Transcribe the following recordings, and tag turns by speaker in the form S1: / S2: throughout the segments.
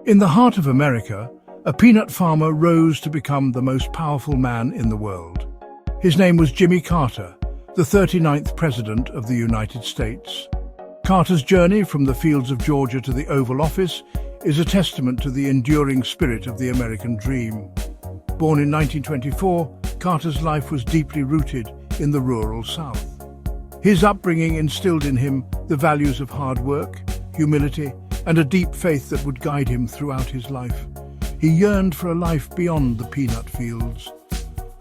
S1: In the heart of America, a peanut farmer rose to become the most powerful man in the world. His name was Jimmy Carter, the 39th President of the United States. Carter's journey from the fields of Georgia to the Oval Office is a testament to the enduring spirit of the American dream. Born in 1924, Carter's life was deeply rooted in the rural South. His upbringing instilled in him the values of hard work, humility, and a deep faith that would guide him throughout his life. He yearned for a life beyond the peanut fields,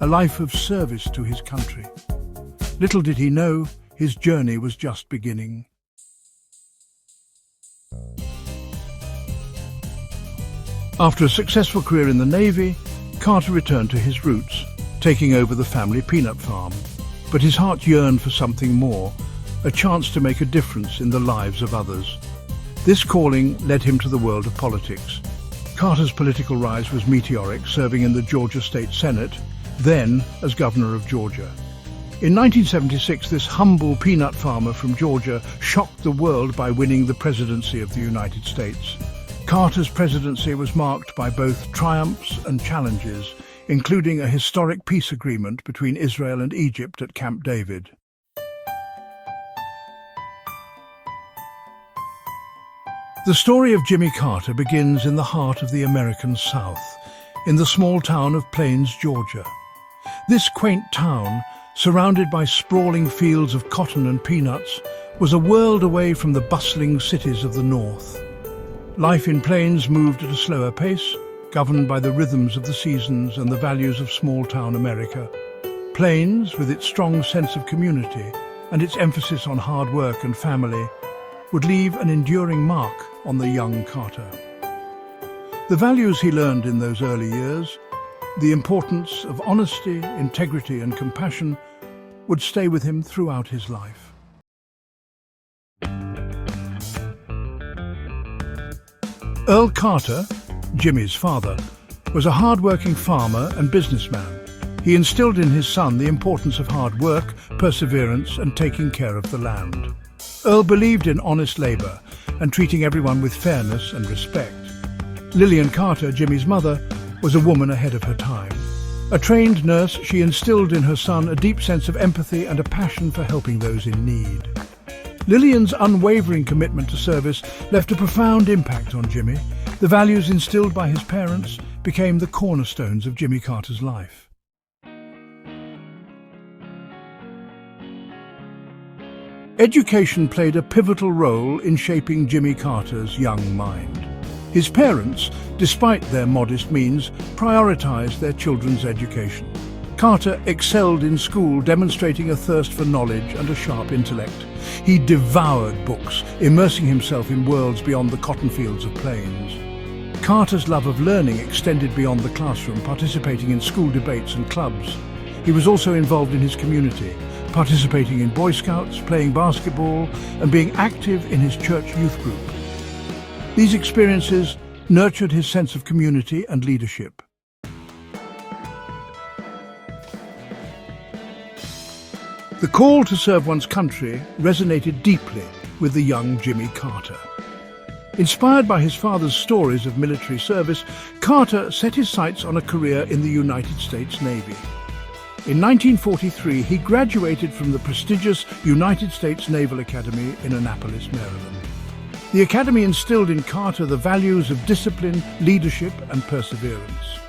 S1: a life of service to his country. Little did he know, his journey was just beginning. After a successful career in the Navy, Carter returned to his roots, taking over the family peanut farm. But his heart yearned for something more, a chance to make a difference in the lives of others. This calling led him to the world of politics. Carter's political rise was meteoric, serving in the Georgia State Senate, then as governor of Georgia. In 1976, this humble peanut farmer from Georgia shocked the world by winning the presidency of the United States. Carter's presidency was marked by both triumphs and challenges, including a historic peace agreement between Israel and Egypt at Camp David. The story of Jimmy Carter begins in the heart of the American South, in the small town of Plains, Georgia. This quaint town, surrounded by sprawling fields of cotton and peanuts, was a world away from the bustling cities of the North. Life in Plains moved at a slower pace, governed by the rhythms of the seasons and the values of small-town America. Plains, with its strong sense of community and its emphasis on hard work and family, would leave an enduring mark on the young Carter. The values he learned in those early years, the importance of honesty, integrity and compassion, would stay with him throughout his life. Earl Carter, Jimmy's father, was a hard-working farmer and businessman. He instilled in his son the importance of hard work, perseverance and taking care of the land. Earl believed in honest labor and treating everyone with fairness and respect. Lillian Carter, Jimmy's mother, was a woman ahead of her time. A trained nurse, she instilled in her son a deep sense of empathy and a passion for helping those in need. Lillian's unwavering commitment to service left a profound impact on Jimmy. The values instilled by his parents became the cornerstones of Jimmy Carter's life. Education played a pivotal role in shaping Jimmy Carter's young mind. His parents, despite their modest means, prioritized their children's education. Carter excelled in school, demonstrating a thirst for knowledge and a sharp intellect. He devoured books, immersing himself in worlds beyond the cotton fields of Plains. Carter's love of learning extended beyond the classroom, participating in school debates and clubs. He was also involved in his community, participating in Boy Scouts, playing basketball, and being active in his church youth group. These experiences nurtured his sense of community and leadership. The call to serve one's country resonated deeply with the young Jimmy Carter. Inspired by his father's stories of military service, Carter set his sights on a career in the United States Navy. In 1943, he graduated from the prestigious United States Naval Academy in Annapolis, Maryland. The academy instilled in Carter the values of discipline, leadership, and perseverance.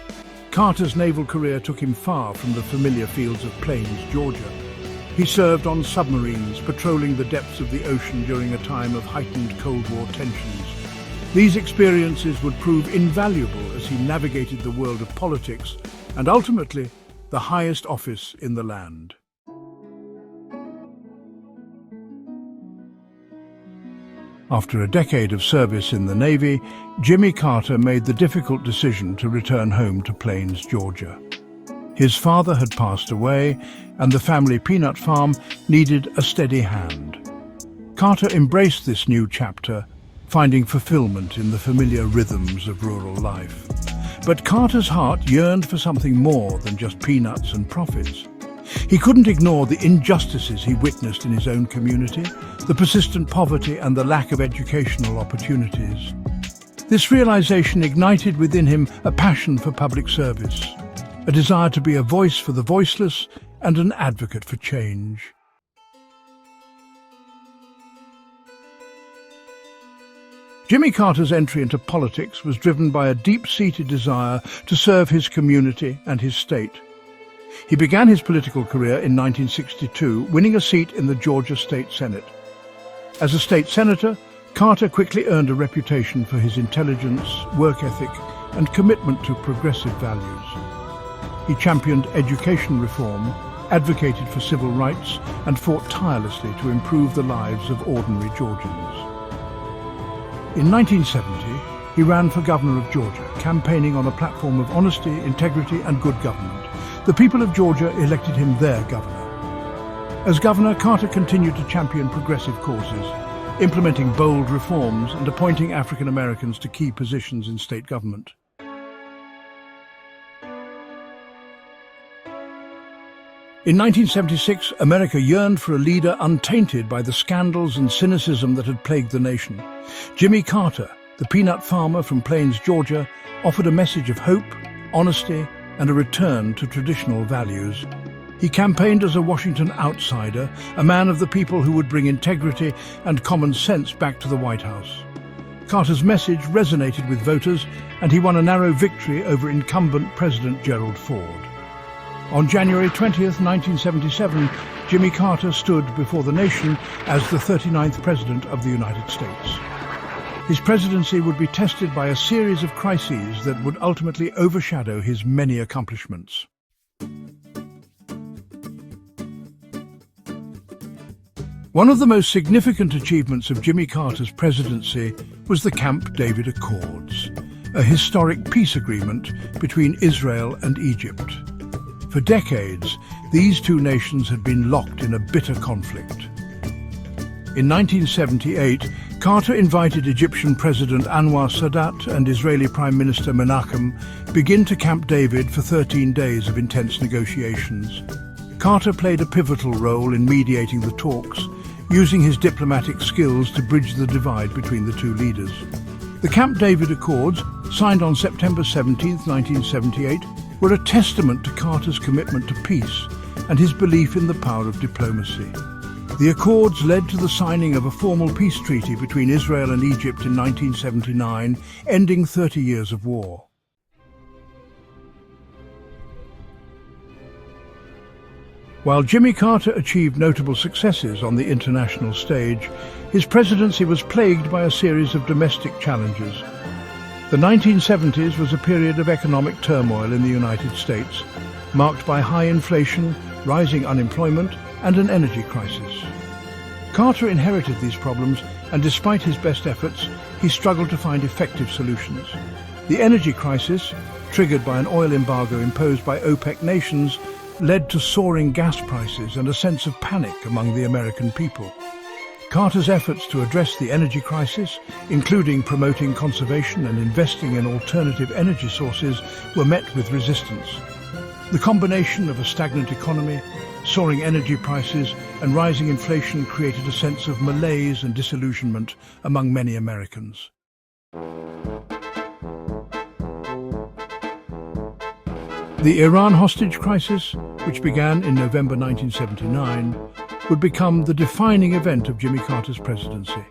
S1: Carter's naval career took him far from the familiar fields of Plains, Georgia. He served on submarines, patrolling the depths of the ocean during a time of heightened Cold War tensions. These experiences would prove invaluable as he navigated the world of politics and ultimately the highest office in the land. After a decade of service in the Navy, Jimmy Carter made the difficult decision to return home to Plains, Georgia. His father had passed away, and the family peanut farm needed a steady hand. Carter embraced this new chapter, finding fulfillment in the familiar rhythms of rural life. But Carter's heart yearned for something more than just peanuts and profits. He couldn't ignore the injustices he witnessed in his own community, the persistent poverty and the lack of educational opportunities. This realization ignited within him a passion for public service, a desire to be a voice for the voiceless and an advocate for change. Jimmy Carter's entry into politics was driven by a deep-seated desire to serve his community and his state. He began his political career in 1962, winning a seat in the Georgia State Senate. As a state senator, Carter quickly earned a reputation for his intelligence, work ethic, and commitment to progressive values. He championed education reform, advocated for civil rights, and fought tirelessly to improve the lives of ordinary Georgians. In 1970, he ran for governor of Georgia, campaigning on a platform of honesty, integrity, and good government. The people of Georgia elected him their governor. As governor, Carter continued to champion progressive causes, implementing bold reforms and appointing African Americans to key positions in state government. In 1976, America yearned for a leader untainted by the scandals and cynicism that had plagued the nation. Jimmy Carter, the peanut farmer from Plains, Georgia, offered a message of hope, honesty, and a return to traditional values. He campaigned as a Washington outsider, a man of the people who would bring integrity and common sense back to the White House. Carter's message resonated with voters, and he won a narrow victory over incumbent President Gerald Ford. On January 20, 1977, Jimmy Carter stood before the nation as the 39th President of the United States. His presidency would be tested by a series of crises that would ultimately overshadow his many accomplishments. One of the most significant achievements of Jimmy Carter's presidency was the Camp David Accords, a historic peace agreement between Israel and Egypt. For decades, these two nations had been locked in a bitter conflict. In 1978, Carter invited Egyptian President Anwar Sadat and Israeli Prime Minister Menachem begin to Camp David for 13 days of intense negotiations. Carter played a pivotal role in mediating the talks, using his diplomatic skills to bridge the divide between the two leaders. The Camp David Accords, signed on September 17, 1978, were a testament to Carter's commitment to peace and his belief in the power of diplomacy. The Accords led to the signing of a formal peace treaty between Israel and Egypt in 1979, ending 30 years of war. While Jimmy Carter achieved notable successes on the international stage, his presidency was plagued by a series of domestic challenges. The 1970s was a period of economic turmoil in the United States, marked by high inflation, rising unemployment, and an energy crisis. Carter inherited these problems, and despite his best efforts, he struggled to find effective solutions. The energy crisis, triggered by an oil embargo imposed by OPEC nations, led to soaring gas prices and a sense of panic among the American people. Carter's efforts to address the energy crisis, including promoting conservation and investing in alternative energy sources, were met with resistance. The combination of a stagnant economy, soaring energy prices, and rising inflation created a sense of malaise and disillusionment among many Americans. The Iran hostage crisis, which began in November 1979, would become the defining event of Jimmy Carter's presidency.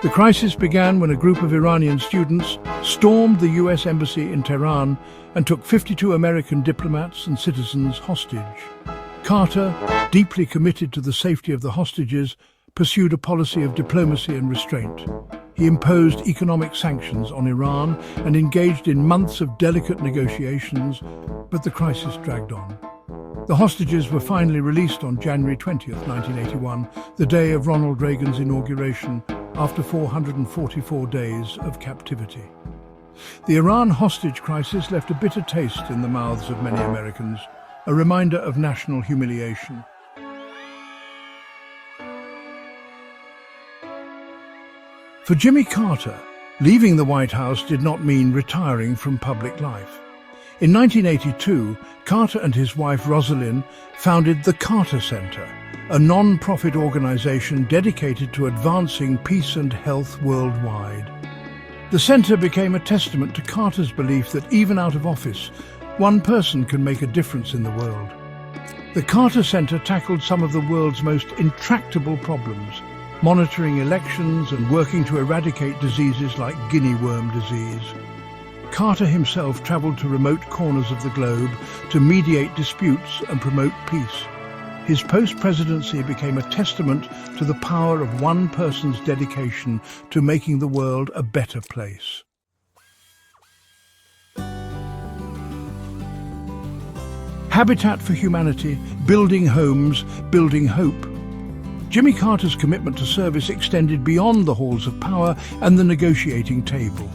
S1: The crisis began when a group of Iranian students stormed the US embassy in Tehran and took 52 American diplomats and citizens hostage. Carter, deeply committed to the safety of the hostages, pursued a policy of diplomacy and restraint. He imposed economic sanctions on Iran and engaged in months of delicate negotiations, but the crisis dragged on. The hostages were finally released on January 20, 1981, the day of Ronald Reagan's inauguration, after 444 days of captivity. The Iran hostage crisis left a bitter taste in the mouths of many Americans, a reminder of national humiliation. For Jimmy Carter, leaving the White House did not mean retiring from public life. In 1982, Carter and his wife Rosalind founded the Carter Center, a non-profit organization dedicated to advancing peace and health worldwide. The centre became a testament to Carter's belief that even out of office, one person can make a difference in the world. The Carter Centre tackled some of the world's most intractable problems, monitoring elections and working to eradicate diseases like guinea worm disease. Carter himself travelled to remote corners of the globe to mediate disputes and promote peace. His post-presidency became a testament to the power of one person's dedication to making the world a better place. Habitat for Humanity, building homes, building hope. Jimmy Carter's commitment to service extended beyond the halls of power and the negotiating table.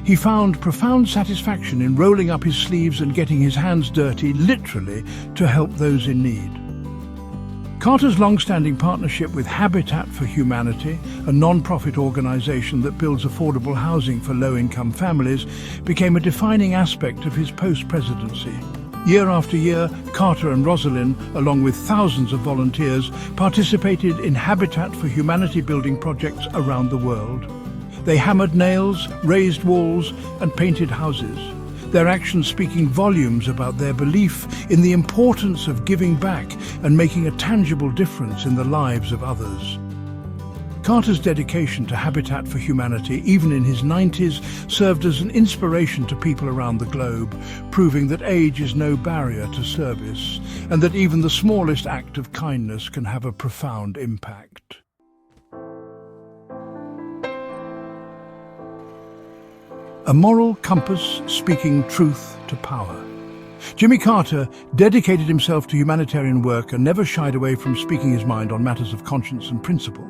S1: He found profound satisfaction in rolling up his sleeves and getting his hands dirty, literally, to help those in need. Carter's long-standing partnership with Habitat for Humanity, a non-profit organisation that builds affordable housing for low-income families, became a defining aspect of his post-presidency. Year after year, Carter and Rosalind, along with thousands of volunteers, participated in Habitat for Humanity building projects around the world. They hammered nails, raised walls, and painted houses, their actions speaking volumes about their belief in the importance of giving back and making a tangible difference in the lives of others. Carter's dedication to Habitat for Humanity, even in his 90s, served as an inspiration to people around the globe, proving that age is no barrier to service, and that even the smallest act of kindness can have a profound impact. A moral compass speaking truth to power. Jimmy Carter dedicated himself to humanitarian work and never shied away from speaking his mind on matters of conscience and principle.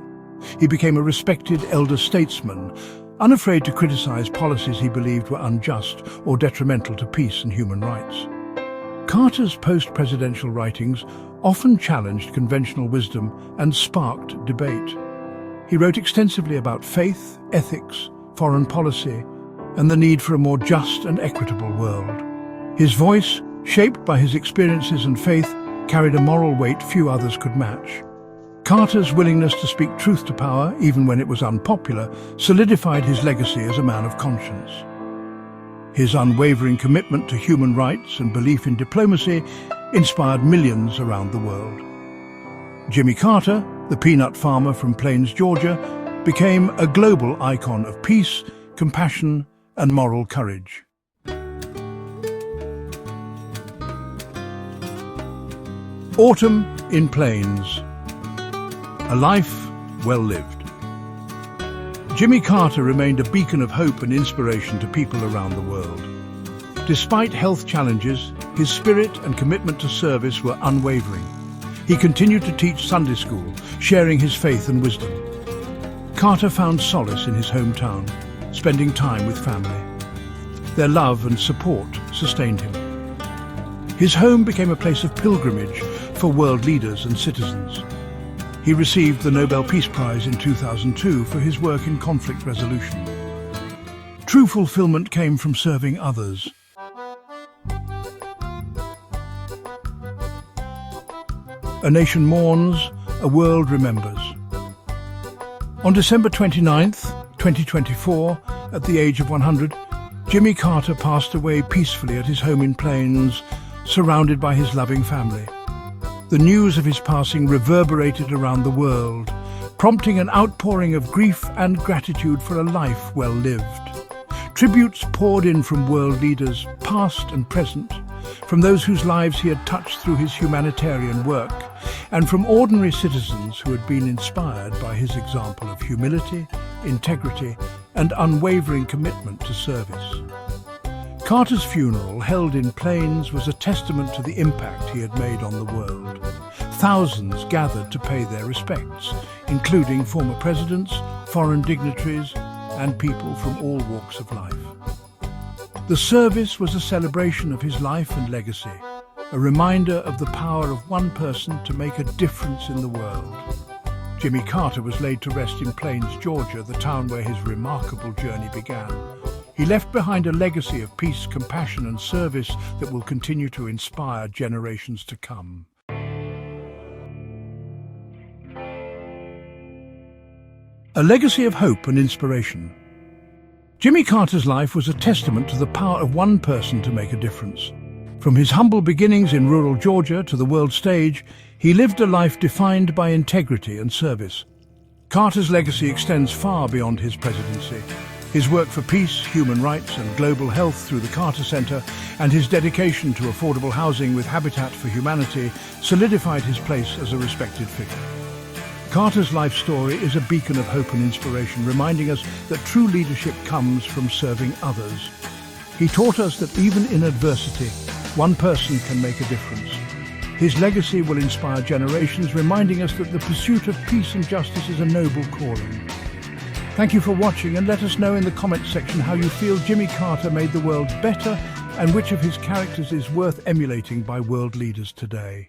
S1: He became a respected elder statesman, unafraid to criticize policies he believed were unjust or detrimental to peace and human rights. Carter's post-presidential writings often challenged conventional wisdom and sparked debate. He wrote extensively about faith, ethics, foreign policy, and the need for a more just and equitable world. His voice, shaped by his experiences and faith, carried a moral weight few others could match. Carter's willingness to speak truth to power, even when it was unpopular, solidified his legacy as a man of conscience. His unwavering commitment to human rights and belief in diplomacy inspired millions around the world. Jimmy Carter, the peanut farmer from Plains, Georgia, became a global icon of peace, compassion, and moral courage. Autumn in Plains. A life well lived. Jimmy Carter remained a beacon of hope and inspiration to people around the world. Despite health challenges, his spirit and commitment to service were unwavering. He continued to teach Sunday school, sharing his faith and wisdom. Carter found solace in his hometown, spending time with family. Their love and support sustained him. His home became a place of pilgrimage for world leaders and citizens. He received the Nobel Peace Prize in 2002 for his work in conflict resolution. True fulfillment came from serving others. A nation mourns, a world remembers. On December 29th, 2024, at the age of 100, Jimmy Carter passed away peacefully at his home in Plains, surrounded by his loving family. The news of his passing reverberated around the world, prompting an outpouring of grief and gratitude for a life well lived. Tributes poured in from world leaders, past and present, from those whose lives he had touched through his humanitarian work, and from ordinary citizens who had been inspired by his example of humility, integrity, and unwavering commitment to service. Carter's funeral, held in Plains, was a testament to the impact he had made on the world. Thousands gathered to pay their respects, including former presidents, foreign dignitaries, and people from all walks of life. The service was a celebration of his life and legacy, a reminder of the power of one person to make a difference in the world. Jimmy Carter was laid to rest in Plains, Georgia, the town where his remarkable journey began. He left behind a legacy of peace, compassion, and service that will continue to inspire generations to come. A legacy of hope and inspiration. Jimmy Carter's life was a testament to the power of one person to make a difference. From his humble beginnings in rural Georgia to the world stage, he lived a life defined by integrity and service. Carter's legacy extends far beyond his presidency. His work for peace, human rights and global health through the Carter Center and his dedication to affordable housing with Habitat for Humanity solidified his place as a respected figure. Carter's life story is a beacon of hope and inspiration, reminding us that true leadership comes from serving others. He taught us that even in adversity, one person can make a difference. His legacy will inspire generations, reminding us that the pursuit of peace and justice is a noble calling. Thank you for watching, and let us know in the comments section how you feel Jimmy Carter made the world better and which of his characters is worth emulating by world leaders today.